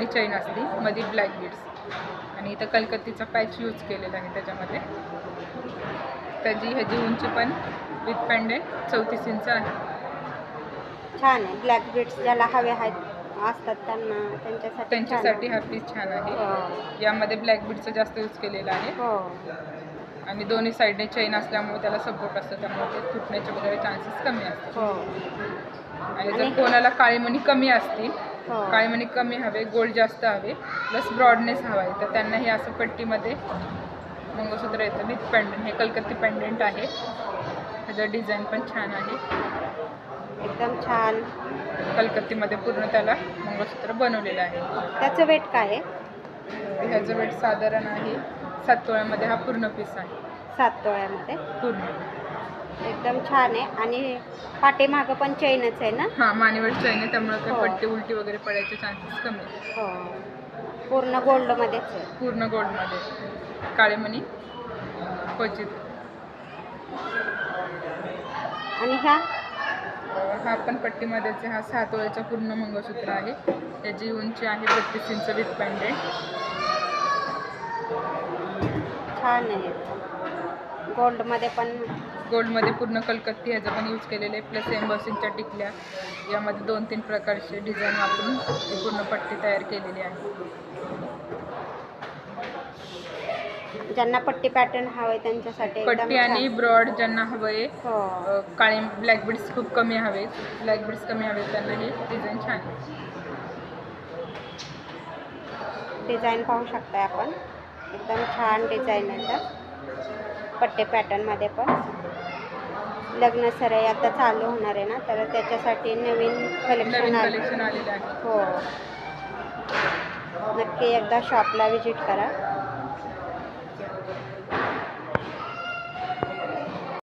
साईडनी चैन असते, मध्ये ब्लॅक बीड्स आणि इथं कलकत्तीचा पॅच यूज केलेला आहे त्याच्यामध्ये. ह्याची उंची पण विथ पेंडेंट 34 इंच आहे. छान आहे. ब्लॅक बीड्स ज्याला हवे आहेत असतात त्यांच्यासाठी हा पीस छान आहे. यामध्ये ब्लॅक बीडचं जास्त यूज केलेलं आहे आणि दोन्ही साईडने चैन असल्यामुळे त्याला सपोर्ट असतं, त्यामुळे ते तुटण्याचे वगैरे चान्सेस कमी असतात. आणि जर कोणाला काळी मणी कमी असतील, काळी मणी कमी हवे, गोल्ड जास्त हवे, प्लस ब्रॉडनेस हवा आहे, तर त्यांना हे असं पट्टीमध्ये मंगळसूत्र येतं विथ पेंडंट. हे कलकत्ती पेंडंट आहे. त्याचं डिझाईन पण छान आहे, एकदम छान. कलकत्तीमध्ये पूर्ण त्याला मंगळसूत्र बनवलेलं आहे. त्याचं वेट काय आहे? ह्याचं वेट साधारण आहे 7 तोळ्यामध्ये. हा पूर्ण पीस आहे. 7 तोळ्यामध्ये पूर्ण एकदम छान आहे. आणि पाठीमागं पण चैनच आहे ना? हां, मानेवर चैन आहे, त्यामुळे काही पट्टी उलटी वगैरे पडायचे चान्सेस कमी आहेत. हो, पूर्ण गोल्डमध्येच आहे. पूर्ण गोल्डमध्ये, काळे मणी क्वचित. आणि हा पण पट्टीमध्येच आहे. हा 6 तोळ्याचा पूर्ण मंगळसूत्र आहे. त्याची उंची आहे 32 इंच विथ पेंडेंट. छान आहे. गोल्डमध्ये पूर्ण कलकत्ती ह्याचं पण यूज केलेलं आहे, प्लस एम्बॉसिंगच्या टिकल्या. यामध्ये 2-3 प्रकारचे डिझाईन वापरून ही पूर्ण पट्टी तयार केलेली आहे. ज्यांना पट्टी पॅटर्न हवंय त्यांच्यासाठी पट्टी आणि ब्रॉड ज्यांना हवंय, काळे ब्लॅक बीड्स खूप कमी हवे, त्यांना हे डिझाईन छान आहे. डिझाईन पाहू शकताय आपण, एकदम छान डिझाईन आहे. तर पट्टे पॅटर्नमध्ये पण लग्न सराई आता चालू होणार आहे ना, तर त्याच्यासाठी नवीन कलेक्शन आलेलं आहे. हो, नक्की एकदा शॉपला व्हिजिट करा.